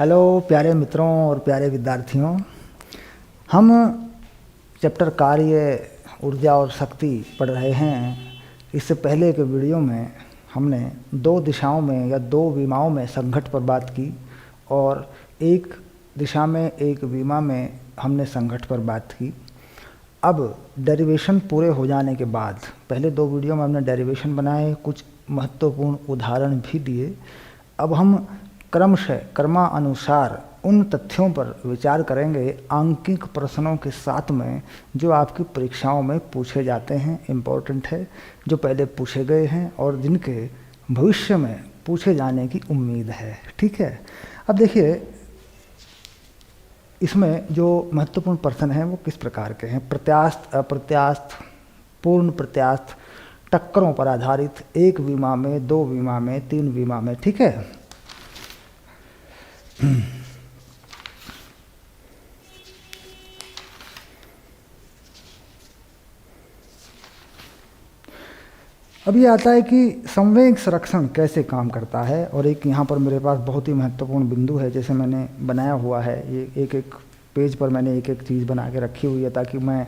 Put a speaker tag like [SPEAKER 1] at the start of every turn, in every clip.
[SPEAKER 1] Hello प्यारे मित्रों और प्यारे विद्यार्थियों। हम चैप्टर कार्य, ऊर्जा और शक्ति पढ़ रहे हैं। इससे पहले के वीडियो में हमने दो दिशाओं में या दो विमाओं में संघट्ट पर बात की और एक दिशा में एक विमा में हमने संघट्ट पर बात की। अब डेरिवेशन पूरे हो जाने के बाद पहले दो वीडियो में हमने डेरिवेशन बनाए, कुछ महत्वपूर्ण उदाहरण भी दिए। अब हम क्रमशः क्रमानुसार उन तथ्यों पर विचार करेंगे आंकिक प्रश्नों के साथ में जो आपकी परीक्षाओं में पूछे जाते हैं, इम्पोर्टेंट है, जो पहले पूछे गए हैं और जिनके भविष्य में पूछे जाने की उम्मीद है। ठीक है, अब देखिए इसमें जो महत्वपूर्ण प्रश्न हैं वो किस प्रकार के हैं। प्रत्यास्थ, अप्रत्यास्थ, पूर्ण प्रत्यास्थ, टक्करों पर आधारित, एक विमा में, दो विमा में, तीन विमा में। ठीक है, अब ये आता है कि संवेग संरक्षण कैसे काम करता है। और एक यहाँ पर मेरे पास बहुत ही महत्वपूर्ण बिंदु है, जैसे मैंने बनाया हुआ है, ये एक एक पेज पर मैंने एक एक चीज़ बना के रखी हुई है ताकि मैं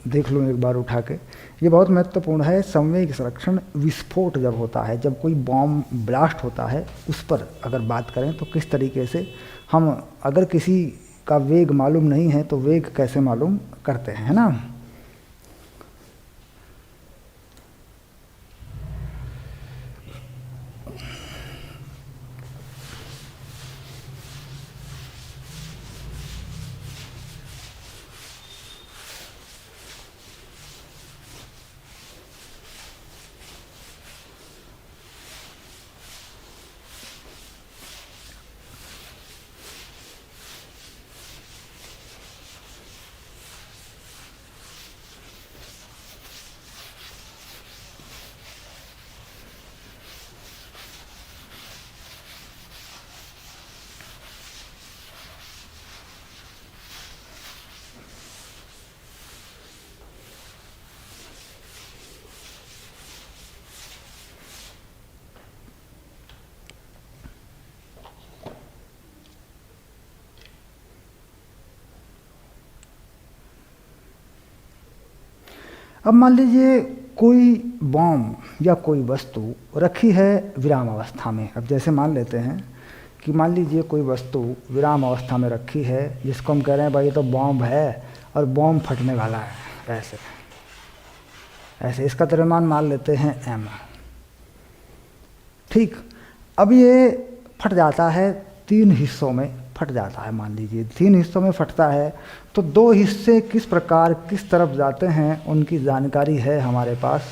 [SPEAKER 1] देख लूँ एक बार उठा के। ये बहुत महत्वपूर्ण है। संवेग संरक्षण, विस्फोट जब होता है, जब कोई बॉम्ब ब्लास्ट होता है, उस पर अगर बात करें तो किस तरीके से हम, अगर किसी का वेग मालूम नहीं है तो वेग कैसे मालूम करते हैं, है ना। अब मान लीजिए कोई बॉम्ब या कोई वस्तु रखी है विराम अवस्था में। अब जैसे मान लेते हैं कि मान लीजिए कोई वस्तु विराम अवस्था में रखी है, जिसको हम कह रहे हैं भाई ये तो बॉम्ब है और बॉम्ब फटने वाला है, ऐसे ऐसे इसका द्रव्यमान मान लेते हैं m। ठीक, अब ये फट जाता है, तीन हिस्सों में फट जाता है। मान लीजिए तीन हिस्सों में फटता है तो दो हिस्से किस प्रकार किस तरफ जाते हैं उनकी जानकारी है हमारे पास।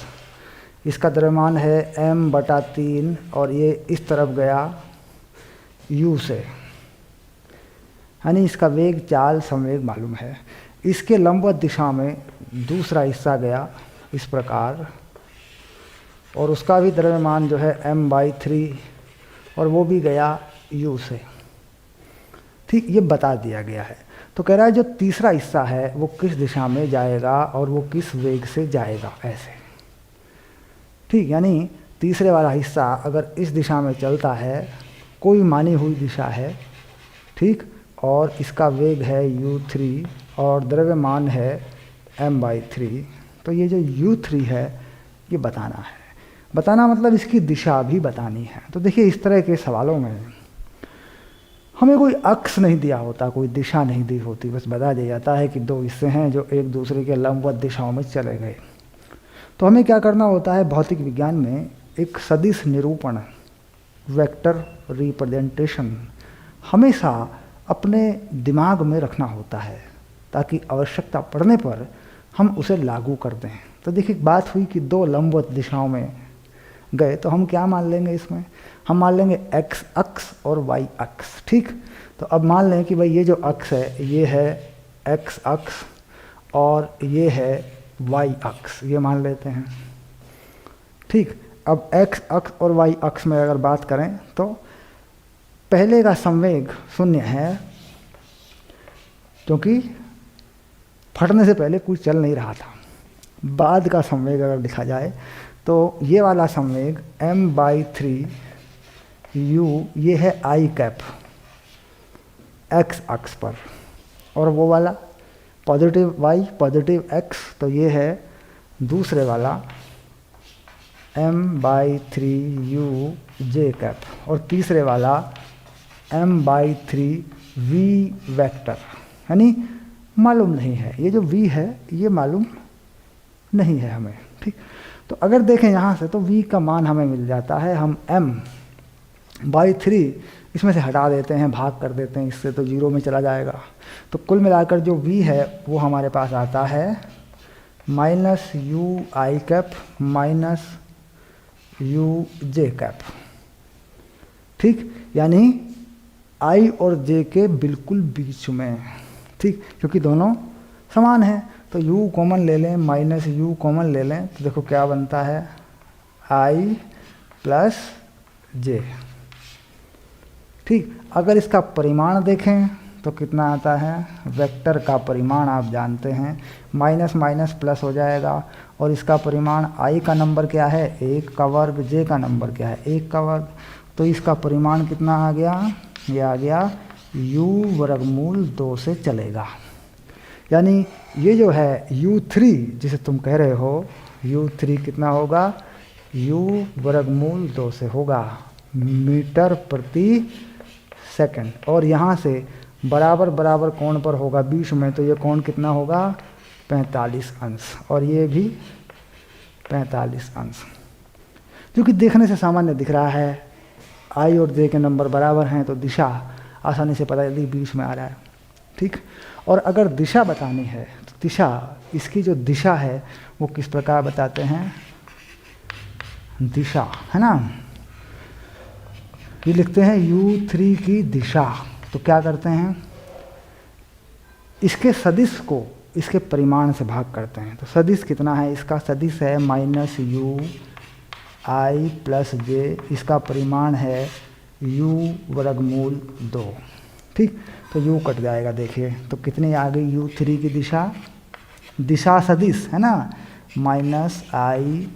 [SPEAKER 1] इसका द्रव्यमान है m/3 और ये इस तरफ गया u से, यानी इसका वेग चाल संवेग मालूम है। इसके लंबवत दिशा में दूसरा हिस्सा गया इस प्रकार और उसका भी द्रव्यमान जो है m/3 और वो भी गया u से। ठीक, ये बता दिया गया है। तो कह रहा है जो तीसरा हिस्सा है वो किस दिशा में जाएगा और वो किस वेग से जाएगा, ऐसे। ठीक, यानी तीसरे वाला हिस्सा अगर इस दिशा में चलता है, कोई मानी हुई दिशा है, ठीक, और इसका वेग है u3 और द्रव्यमान है m/3, तो ये जो u3 है ये बताना है। बताना मतलब इसकी दिशा भी बतानी है। तो देखिए इस तरह के सवालों में हमें कोई अक्ष नहीं दिया होता, कोई दिशा नहीं दी होती, बस बता दिया जाता है कि दो हिस्से हैं जो एक दूसरे के लंबवत दिशाओं में चले गए। तो हमें क्या करना होता है, भौतिक विज्ञान में एक सदिश निरूपण, वेक्टर रिप्रेजेंटेशन हमेशा अपने दिमाग में रखना होता है ताकि आवश्यकता पड़ने पर हम उसे लागू कर दें। तो देखिए बात हुई कि दो लंबवत दिशाओं में गए, तो हम क्या मान लेंगे इसमें, हम मान लेंगे x अक्ष और y अक्ष। ठीक, तो अब मान लें कि भाई ये जो अक्ष है ये है x अक्ष और ये है y अक्ष, ये मान लेते हैं। ठीक, अब x अक्ष और y अक्ष में अगर बात करें तो पहले का संवेग 0 है क्योंकि फटने से पहले कुछ चल नहीं रहा था। बाद का संवेग अगर लिखा जाए तो ये वाला संवेग m/3 u, ये है i कैप, एक्स अक्ष पर, और वो वाला पॉजिटिव वाई पॉजिटिव एक्स, तो ये है दूसरे वाला m/3 u j कैप, और तीसरे वाला m/3 v वेक्टर, यानी मालूम नहीं है, ये जो v है ये मालूम नहीं है हमें, ठीक। तो अगर देखें यहाँ से तो v का मान हमें मिल जाता है, हम m/3 इसमें से हटा देते हैं, भाग कर देते हैं इससे, तो 0 में चला जाएगा। तो कुल मिलाकर जो v है वो हमारे पास आता है -u i cap -u j cap, ठीक। यानी i और j के बिल्कुल बीच में, ठीक, क्योंकि दोनों समान हैं। तो u कॉमन ले लें, -u कॉमन ले लें, तो देखो क्या बनता है i + j, ठीक। अगर इसका परिमाण देखें तो कितना आता है, वेक्टर का परिमाण आप जानते हैं, माइनस माइनस प्लस हो जाएगा, और इसका परिमाण i का नंबर क्या है 1 का वर्ग, j का नंबर क्या है 1 का वर्ग, तो इसका परिमाण कितना आ गया, ये आ गया u वर्गमूल 2 से चलेगा। यानी ये जो है u3 जिसे तुम कह रहे हो, u3 कितना होगा, u वर्गमूल 2 से होगा, मीटर प्रति सेकंड, और यहाँ से बराबर बराबर कोण पर होगा बीच में, तो ये कोण कितना होगा 45 अंश, और ये भी 45 अंश। क्योंकि देखने से सामान्य दिख रहा है, आई और जे के नंबर बराबर हैं, तो दिशा आसानी से पता चलती बीच में आ रहा है, ठीक। और अगर दिशा बतानी है तो दिशा, इसकी जो दिशा है वो किस प्रकार बताते हैं, दिशा है ना, ये लिखते हैं u3 की दिशा। तो क्या करते हैं, इसके सदिश को इसके परिमाण से भाग करते हैं। तो सदिश कितना है, इसका सदिश है -u i + j, इसका परिमाण है u वर्गमूल 2, ठीक। तो u कट जाएगा, देखिए तो कितनी आ गई u3 की दिशा, दिशा सदिश है ना, -i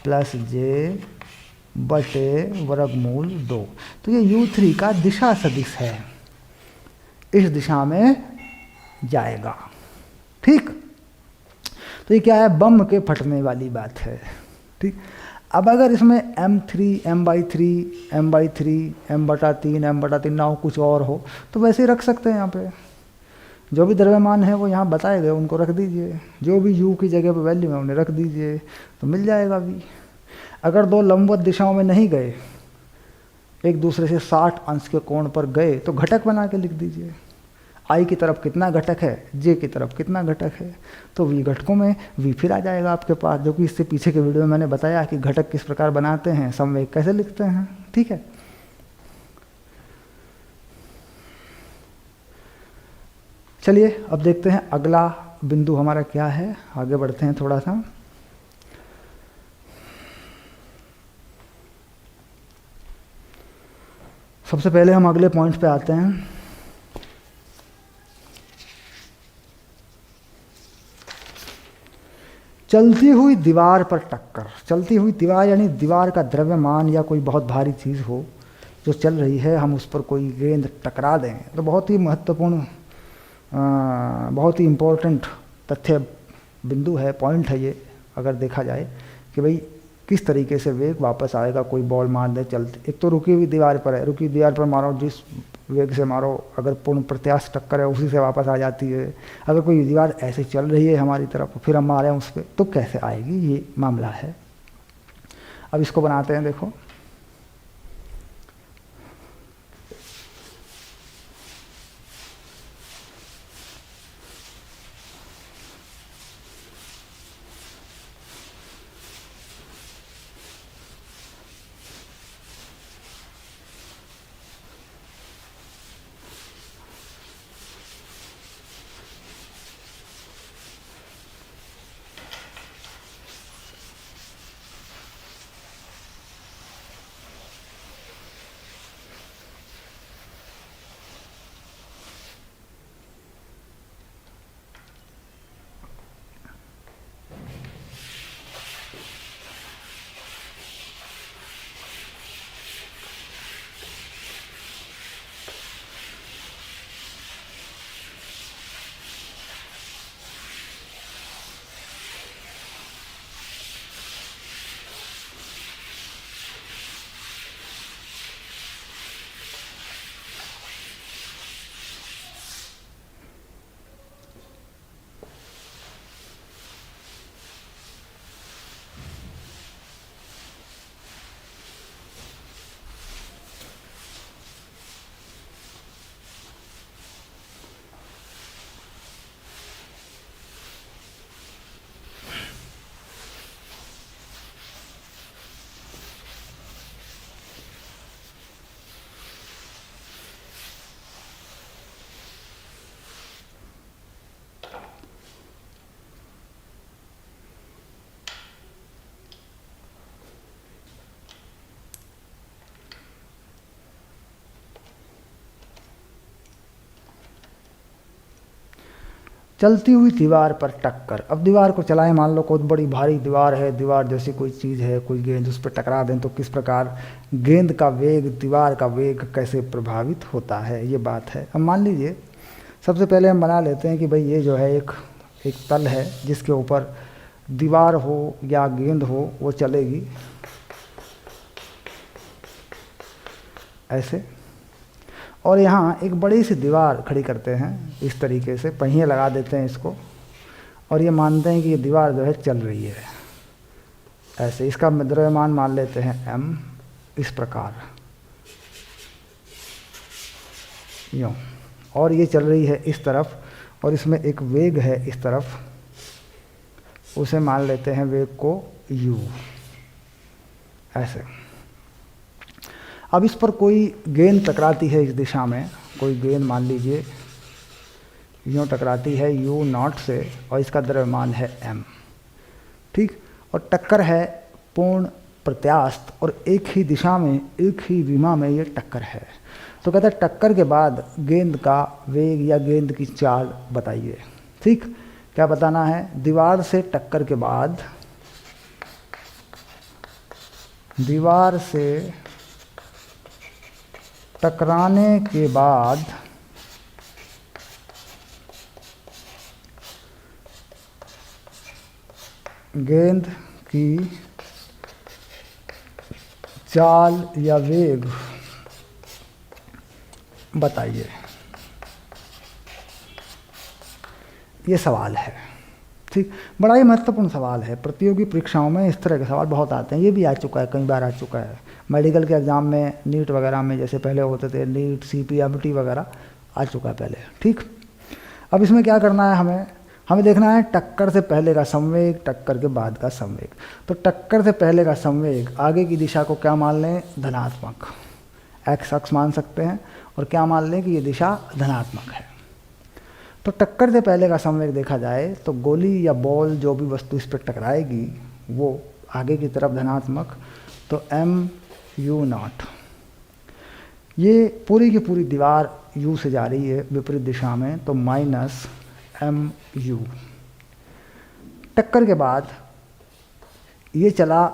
[SPEAKER 1] + j बटे वर्गमूल 2, तो ये u3 का दिशा सदिश है, इस दिशा में जाएगा, ठीक। तो ये क्या है, बम के फटने वाली बात है, ठीक। अब अगर इसमें m3 m/3 m/3 m/3 m/3 ना हो, कुछ और हो, तो वैसे ही रख सकते हैं। यहाँ पे जो भी द्रव्यमान है वो यहाँ बताए गए उनको रख दीजिए, जो भी u की जगह पर वैल्यू है उन्हें रख दीजिए, तो मिल जाएगा v। अगर दो लंबवत दिशाओं में नहीं गए, एक दूसरे से 60 अंश के कोण पर गए, तो घटक बना के लिख दीजिए, i की तरफ कितना घटक है, j की तरफ कितना घटक है, तो v घटकों में v फिर आ जाएगा आपके पास, जो कि इससे पीछे के वीडियो में मैंने बताया कि घटक किस प्रकार बनाते हैं, संवेग कैसे लिखते हैं, ठीक है। चलिए अब देखते हैं अगला बिंदु हमारा क्या है, आगे बढ़ते हैं थोड़ा सा। सबसे पहले हम अगले पॉइंट पे आते हैं। चलती हुई दीवार पर टक्कर, चलती हुई दीवार यानी दीवार का द्रव्यमान या कोई बहुत भारी चीज़ हो जो चल रही है, हम उस पर कोई गेंद टकरा दें, तो बहुत ही महत्वपूर्ण, बहुत ही इम्पोर्टेंट तथ्य बिंदु है, पॉइंट है ये, अगर देखा जाए कि भाई किस तरीके से वेग वापस आएगा, कोई बॉल मार दे चलते, एक तो रुकी हुई दीवार पर है, रुकी दीवार पर मारो, जिस वेग से मारो, अगर पूर्ण प्रत्यास्थ टक्कर है उसी से वापस आ जाती है। अगर कोई दीवार ऐसे चल रही है हमारी तरफ, फिर हम मारे उस पर, तो कैसे आएगी, ये मामला है। अब इसको बनाते हैं, देखो चलती हुई दीवार पर टक्कर। अब दीवार को चलाएं, मान लो बहुत बड़ी भारी दीवार है, दीवार जैसी कोई चीज़ है, कोई गेंद उस पर टकरा दें तो किस प्रकार गेंद का वेग दीवार का वेग कैसे प्रभावित होता है, ये बात है। अब मान लीजिए सबसे पहले हम बना लेते हैं कि भाई ये जो है एक तल है जिसके ऊपर दीवार हो या गेंद हो वो चलेगी ऐसे, और यहाँ एक बड़ी सी दीवार खड़ी करते हैं इस तरीके से, पहिए लगा देते हैं इसको, और ये मानते हैं कि ये दीवार जो है चल रही है ऐसे। इसका द्रव्यमान मान लेते हैं m, इस प्रकार यूँ, और ये चल रही है इस तरफ, और इसमें एक वेग है इस तरफ, उसे मान लेते हैं वेग को u ऐसे। अब इस पर कोई गेंद टकराती है इस दिशा में, कोई गेंद मान लीजिए यूँ टकराती है u0 से, और इसका द्रव्यमान है m, ठीक, और टक्कर है पूर्ण प्रत्यास्थ और एक ही दिशा में एक ही विमा में ये टक्कर है। तो कहते हैं टक्कर के बाद गेंद का वेग या गेंद की चाल बताइए। ठीक, क्या बताना है? दीवार से टक्कर के बाद, दीवार से टकराने के बाद गेंद की चाल या वेग बताइए, ये सवाल है। ठीक, बड़ा ही महत्वपूर्ण सवाल है। प्रतियोगी परीक्षाओं में इस तरह के सवाल बहुत आते हैं, ये भी आ चुका है, कई बार आ चुका है। मेडिकल के एग्ज़ाम में, नीट वगैरह में जैसे पहले होते थे, नीट CPMT वगैरह आ चुका है पहले। ठीक, अब इसमें क्या करना है, हमें देखना है टक्कर से पहले का संवेग, टक्कर के बाद का संवेग। तो टक्कर से पहले का संवेग, आगे की दिशा को क्या मान लें? धनात्मक, x अक्ष मान सकते हैं, और क्या मान लें कि ये दिशा धनात्मक है। तो टक्कर से पहले का संवेग देखा जाए तो गोली या बॉल जो भी वस्तु इस पर टकराएगी वो आगे की तरफ धनात्मक, तो mu0। ये पूरी की पूरी दीवार u से जा रही है विपरीत दिशा में, तो -mu। टक्कर के बाद ये चला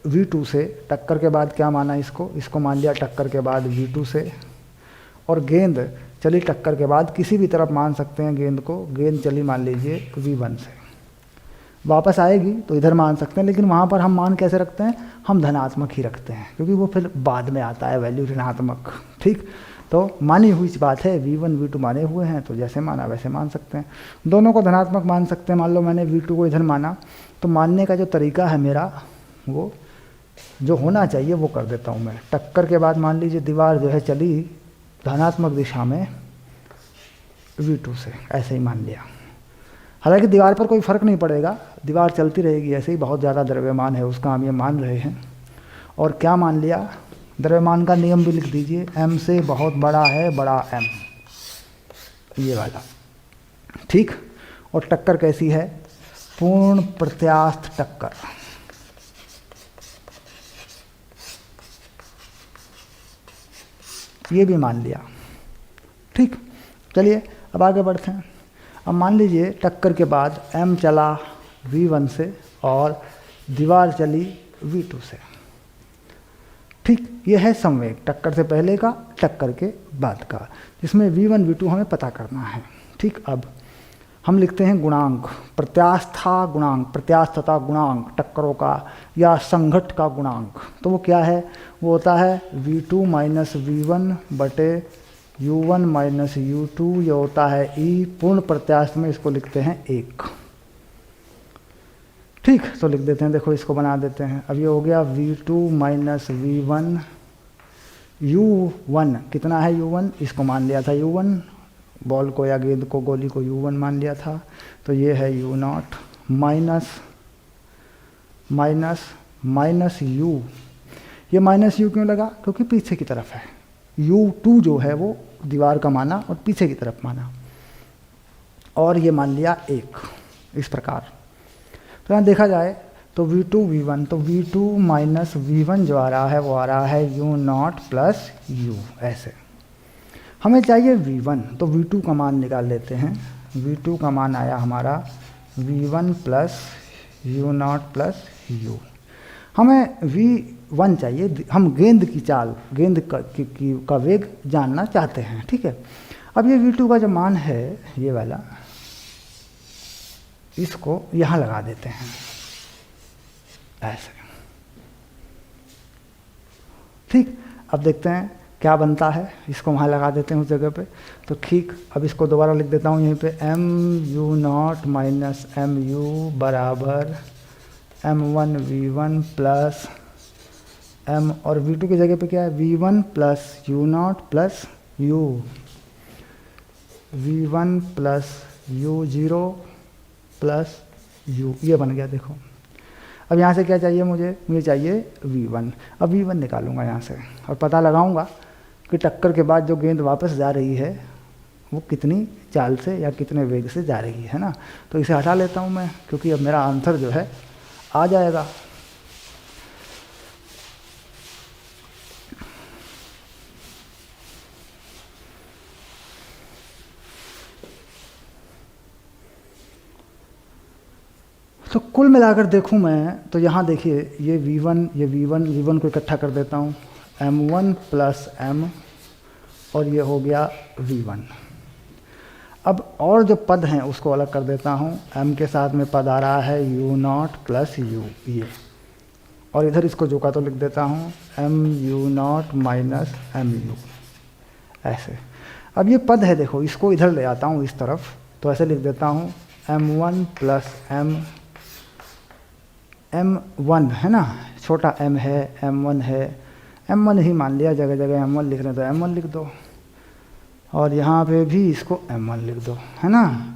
[SPEAKER 1] v2 से, टक्कर के बाद क्या माना इसको मान लिया टक्कर के बाद v2 से, और गेंद चली टक्कर के बाद किसी भी तरफ मान सकते हैं गेंद को, गेंद चली मान लीजिए v1 से, वापस आएगी तो इधर मान सकते हैं, लेकिन वहाँ पर हम मान कैसे रखते हैं? हम धनात्मक ही रखते हैं, क्योंकि वो फिर बाद में आता है वैल्यू ऋणात्मक। ठीक, तो मानी हुई बात है, v1 v2 माने हुए हैं, तो जैसे माना वैसे मान सकते हैं। दोनों को धनात्मक मान सकते हैं। मान लो मैंने v2 को इधर माना, तो मानने का जो तरीका है मेरा, वो जो होना चाहिए वो कर देता हूँ मैं। टक्कर के बाद मान लीजिए दीवार जो है चली धनात्मक दिशा में v2 से, ऐसे ही मान लिया। हालांकि दीवार पर कोई फर्क नहीं पड़ेगा, दीवार चलती रहेगी ऐसे ही, बहुत ज़्यादा द्रव्यमान है उसका, हम ये मान रहे हैं। और क्या मान लिया? द्रव्यमान का नियम भी लिख दीजिए, m से बहुत बड़ा है बड़ा M, ये वाला। ठीक, और टक्कर कैसी है? पूर्ण प्रत्यास्थ टक्कर। ये भी मान लिया। ठीक, चलिए अब आगे बढ़ते हैं। अब मान लीजिए टक्कर के बाद m चला v1 से और दीवार चली v2 से। ठीक, ये है संवेग, टक्कर से पहले का, टक्कर के बाद का, जिसमें v1 v2 हमें पता करना है। ठीक, अब हम लिखते हैं गुणांक, प्रत्यास्था गुणांक, प्रत्यास्थता गुणांक टक्करों का या संघट का गुणांक। तो वो क्या है? वो होता है v2 माइनस v1 बटे u1 माइनस u2, ये होता है e। पूर्ण प्रत्यास्थ में इसको लिखते हैं 1। ठीक, तो लिख देते हैं, देखो इसको बना देते हैं। अब ये हो गया v2 माइनस v1, u1 कितना है? u1, इसको मान लिया था u1, बॉल को या गेंद को, गोली को u1 मान लिया था, तो ये है u0 minus minus minus u। ये माइनस u क्यों लगा? क्योंकि पीछे की तरफ है। u2 जो है वो दीवार का माना और पीछे की तरफ माना, और ये मान लिया 1, इस प्रकार। तो यहाँ देखा जाए तो v2 v1, तो v2 माइनस v1 जो आ रहा है वो आ रहा है u0 प्लस u, ऐसे। हमें चाहिए v1, तो v2 का मान निकाल लेते हैं। V2 का मान आया हमारा V1 plus U0 plus U। हमें V1 चाहिए, हम गेंद की चाल, गेंद का वेग जानना चाहते हैं, ठीक है। अब ये V2 का जो मान है ये वाला, इसको यहाँ लगा देते हैं ऐसे, ठीक। अब देखते हैं क्या बनता है, इसको वहाँ लगा देते हैं उस जगह पे, तो ठीक। अब इसको दोबारा लिख देता हूँ यहीं पे, mu0 माइनस mu बराबर m1 v1 प्लस m, और v2 की जगह पे क्या है, v1 plus u0 plus u, v1 plus u0 plus u, ये बन गया देखो। अब यहाँ से क्या चाहिए मुझे चाहिए v1। अब v1 निकालूंगा यहाँ से और पता लगाऊंगा कि टक्कर के बाद जो गेंद वापस जा रही है वो कितनी चाल से या कितने वेग से जा रही है ना। तो इसे हटा लेता हूँ मैं, क्योंकि अब मेरा आंसर जो है आ जाएगा। तो कुल मिलाकर देखूं मैं तो यहाँ देखिए ये V1 को इकट्ठा कर देता हूँ, m1 प्लस m, और ये हो गया V1। अब और जो पद हैं उसको अलग कर देता हूँ, m के साथ में पद आ रहा है u0 प्लस u, ये, और इधर इसको जो का तो लिख देता हूँ mu0 माइनस mu, ऐसे। अब ये पद है देखो, इसको इधर ले आता हूँ इस तरफ, तो ऐसे लिख देता हूँ m1 प्लस m1 है ना, छोटा m है, m1 है, m1 ही मान लिया, जगह जगह m1 लिख रहे तो m1 लिख दो, और यहाँ पे भी इसको m1 लिख दो, है ना।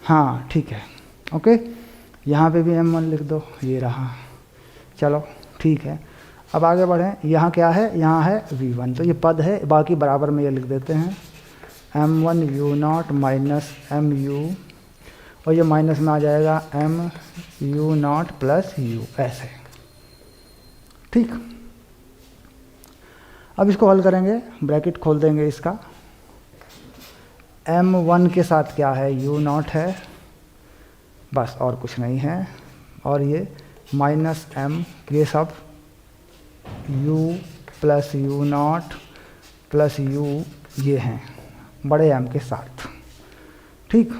[SPEAKER 1] हाँ ठीक है, ओके, यहाँ पे भी m1 लिख दो, ये रहा। चलो ठीक है, अब आगे बढ़ें। यहाँ क्या है, यहाँ है v1, तो ये पद है, बाकी बराबर में ये लिख देते हैं m1 u0 माइनस mu, और ये माइनस में आ जाएगा mu0 प्लस u, ऐसे, ठीक। अब इसको हल करेंगे, ब्रैकेट खोल देंगे इसका, m1 के साथ क्या है, u0 है, बस और कुछ नहीं है, और ये माइनस m, ये सब u plus u0 plus u, ये हैं बड़े m के साथ, ठीक।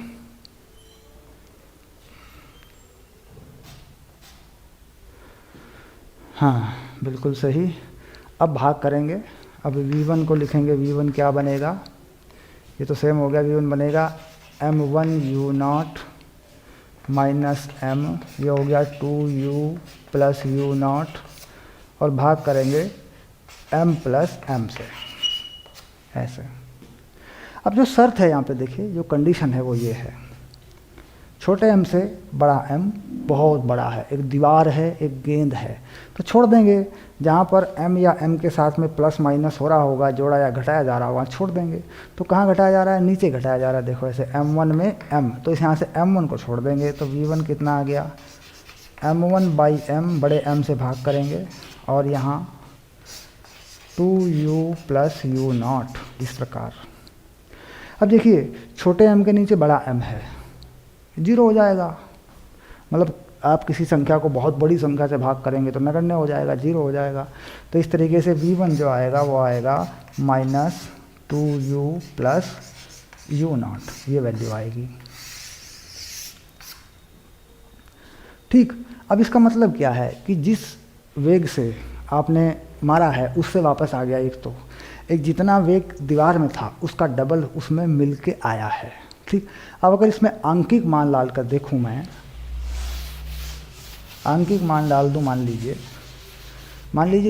[SPEAKER 1] हाँ बिल्कुल सही। अब भाग करेंगे, अब v1 को लिखेंगे, v1 क्या बनेगा, ये तो सेम हो गया, v1 बनेगा m1 u0 माइनस m, ये हो गया 2u प्लस u0, और भाग करेंगे m प्लस m से, ऐसे। अब जो शर्त है यहाँ पे देखिए, जो कंडीशन है वो ये है, छोटे m से बड़ा m बहुत बड़ा है, एक दीवार है, एक गेंद है, तो छोड़ देंगे। जहाँ पर m या m के साथ में प्लस माइनस हो रहा होगा, जोड़ा या घटाया जा रहा होगा, छोड़ देंगे। तो कहाँ घटाया जा रहा है, नीचे घटाया जा रहा है, देखो ऐसे m1 में m, तो इस यहाँ से m1 को छोड़ देंगे, तो v1 कितना आ गया, m1 बाई m, बड़े m से भाग करेंगे, और यहाँ 2u प्लस u0, इस प्रकार। अब देखिए छोटे m के नीचे बड़ा m है, 0 हो जाएगा, मतलब आप किसी संख्या को बहुत बड़ी संख्या से भाग करेंगे तो नगण्य हो जाएगा, 0 हो जाएगा। तो इस तरीके से v1 जो आएगा वो आएगा माइनस 2u प्लस u0, ये वैल्यू आएगी, ठीक। अब इसका मतलब क्या है कि जिस वेग से आपने मारा है उससे वापस आ गया एक जितना वेग दीवार में था उसका डबल उसमें मिल के आया है, ठीक। अब अगर इसमें आंकिक मान डाल कर देखूँ मैं, आंकिक मान डाल दूँ, मान लीजिए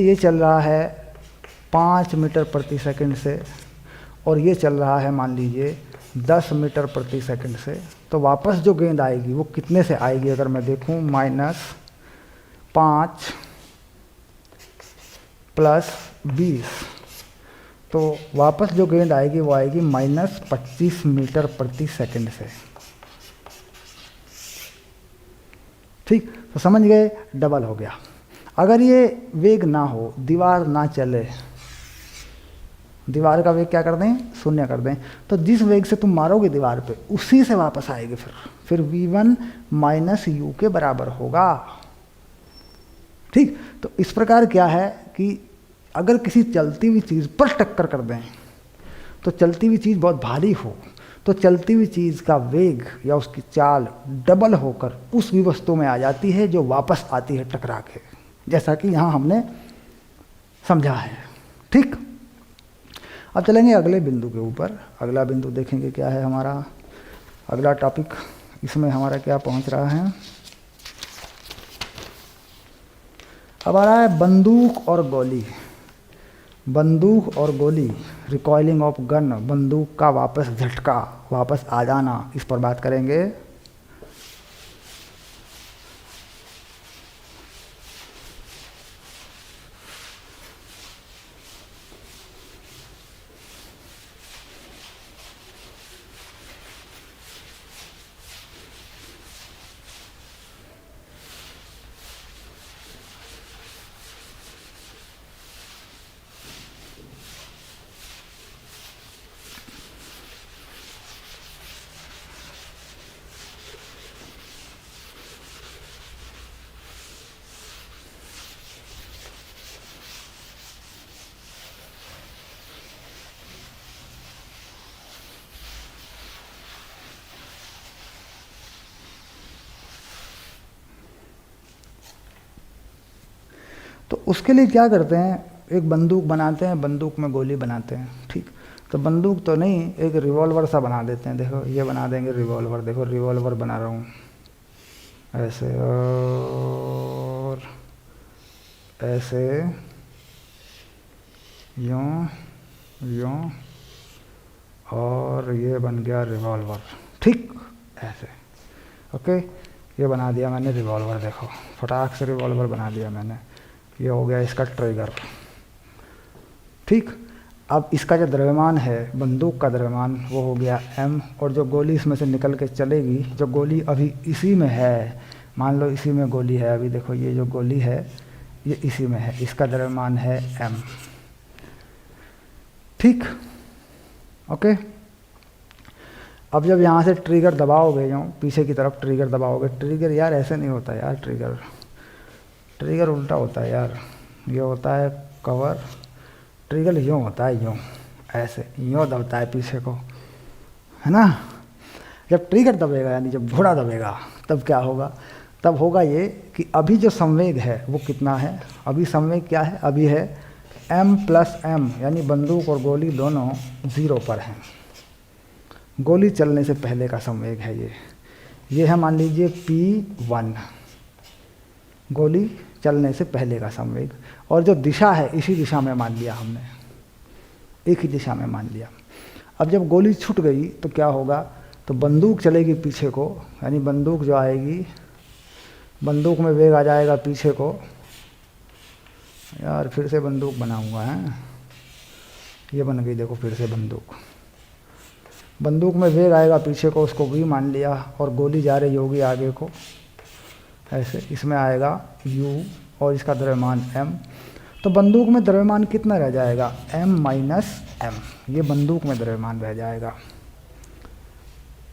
[SPEAKER 1] ये चल रहा है 5 मीटर प्रति सेकंड से, और ये चल रहा है मान लीजिए 10 मीटर प्रति सेकंड से, तो वापस जो गेंद आएगी वो कितने से आएगी, अगर मैं देखूँ -5 प्लस 20, तो वापस जो गेंद आएगी वो आएगी -25 मीटर प्रति सेकंड से, ठीक। तो समझ गए, डबल हो गया। अगर ये वेग ना हो, दीवार ना चले, दीवार का वेग क्या कर दें, 0 कर दें। तो जिस वेग से तुम मारोगे दीवार पे उसी से वापस आएगी फिर v1 माइनस यू के बराबर होगा। ठीक, तो इस प्रकार क्या है कि अगर किसी चलती हुई चीज़ पर टक्कर कर दें, तो चलती हुई चीज़ बहुत भारी हो तो चलती हुई चीज़ का वेग या उसकी चाल डबल होकर उस भी वस्तु में आ जाती है जो वापस आती है टकरा के, जैसा कि यहाँ हमने समझा है। ठीक, अब चलेंगे अगले बिंदु के ऊपर। अगला बिंदु देखेंगे क्या है हमारा अगला टॉपिक, इसमें हमारा क्या पहुँच रहा है। अब आ रहा है बंदूक और गोली। बंदूक और गोली, रिकॉइलिंग ऑफ गन, बंदूक का वापस झटका, वापस आ जाना, इस पर बात करेंगे। तो उसके लिए क्या करते हैं, एक बंदूक बनाते हैं, बंदूक में गोली बनाते हैं। ठीक, तो बंदूक तो नहीं, एक रिवॉल्वर सा बना देते हैं। देखो ये बना देंगे रिवॉल्वर, देखो रिवॉल्वर बना रहा हूँ ऐसे और ऐसे, यूँ यूँ, और ये बन गया रिवॉल्वर। ठीक, ऐसे ओके, ये बना दिया मैंने रिवॉल्वर। देखो फटाक से रिवॉल्वर बना दिया मैंने, ये हो गया इसका ट्रिगर। ठीक, अब इसका जो द्रव्यमान है, बंदूक का द्रव्यमान, वो हो गया m, और जो गोली इसमें से निकल के चलेगी, जो गोली अभी इसी में है, मान लो इसी में गोली है अभी, देखो ये जो गोली है ये इसी में है, इसका द्रव्यमान है m। ठीक, ओके। अब जब यहाँ से ट्रिगर दबाओगे, जो पीछे की तरफ ट्रिगर दबाओगे, ट्रिगर यार ऐसे नहीं होता यार, ट्रिगर उल्टा होता है यार, ये होता है कवर, ट्रिगर यूँ होता है, यूँ ऐसे, यूँ दबता है पीछे को, है ना। जब ट्रिगर दबेगा यानी जब घोड़ा दबेगा, तब क्या होगा, तब होगा ये कि अभी जो संवेग है वो कितना है, अभी संवेग क्या है, अभी है m प्लस m, यानी बंदूक और गोली दोनों 0 पर हैं। गोली चलने से पहले का संवेग है ये है मान लीजिए p1, गोली चलने से पहले का संवेग, और जो दिशा है इसी दिशा में मान लिया हमने, एक ही दिशा में मान लिया। अब जब गोली छूट गई तो क्या होगा, तो बंदूक चलेगी पीछे को, यानी बंदूक जो आएगी, बंदूक में वेग आ जाएगा पीछे को, यार फिर से बंदूक बना हुआ है, ये बन गई देखो फिर से बंदूक में वेग आएगा पीछे को, उसको v मान लिया, और गोली जा रही होगी आगे को ऐसे, इसमें आएगा u और इसका द्रव्यमान m। तो बंदूक में द्रव्यमान कितना रह जाएगा, m माइनस m, ये बंदूक में द्रव्यमान रह जाएगा।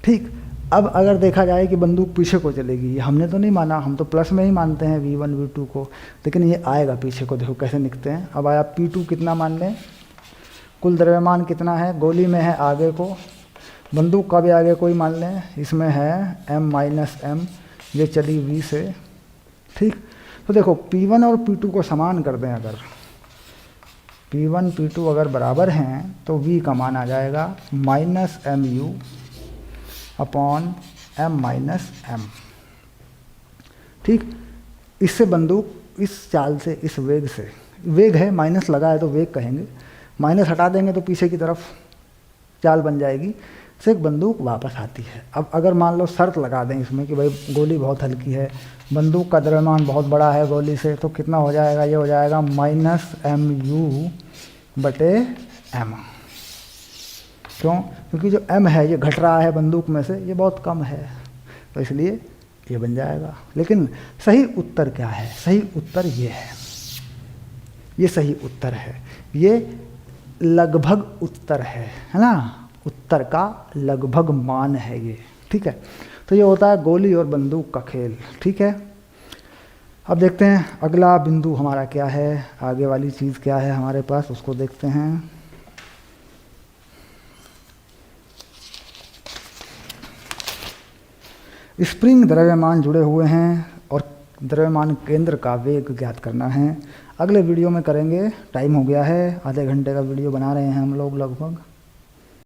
[SPEAKER 1] ठीक, अब अगर देखा जाए कि बंदूक पीछे को चलेगी, हमने तो नहीं माना, हम तो प्लस में ही मानते हैं v1 v2 को, लेकिन ये आएगा पीछे को, देखो कैसे निकलते हैं। अब आया p2 कितना मान लें, कुल द्रव्यमान कितना है, गोली में है आगे को, बंदूक का भी आगे कोई मान लें, इसमें है m माइनस m, ये चली v से। ठीक, तो देखो p1 और p2 को समान कर दें, अगर p1 p2 अगर बराबर हैं तो v का मान आ जाएगा minus mu upon m minus m। ठीक, इससे बंदूक इस चाल से, इस वेग से, वेग है माइनस लगा है तो वेग कहेंगे, माइनस हटा देंगे तो पीछे की तरफ चाल बन जाएगी, से एक बंदूक वापस आती है। अब अगर मान लो शर्त लगा दें इसमें कि भाई गोली बहुत हल्की है, बंदूक का द्रव्यमान बहुत बड़ा है गोली से, तो कितना हो जाएगा, ये हो जाएगा माइनस mu बटे m। क्यों, क्योंकि जो m है ये घट रहा है बंदूक में से, ये बहुत कम है, तो इसलिए ये बन जाएगा। लेकिन सही उत्तर क्या है, सही उत्तर ये है, ये सही उत्तर है। ये लगभग उत्तर है ना, उत्तर का लगभग मान है ये, ठीक है। तो ये होता है गोली और बंदूक का खेल, ठीक है। अब देखते हैं अगला बिंदु हमारा क्या है, आगे वाली चीज़ क्या है हमारे पास, उसको देखते हैं। स्प्रिंग द्रव्यमान जुड़े हुए हैं और द्रव्यमान केंद्र का वेग ज्ञात करना है। अगले वीडियो में करेंगे, टाइम हो गया है, आधे घंटे का वीडियो बना रहे हैं हम लोग लगभग।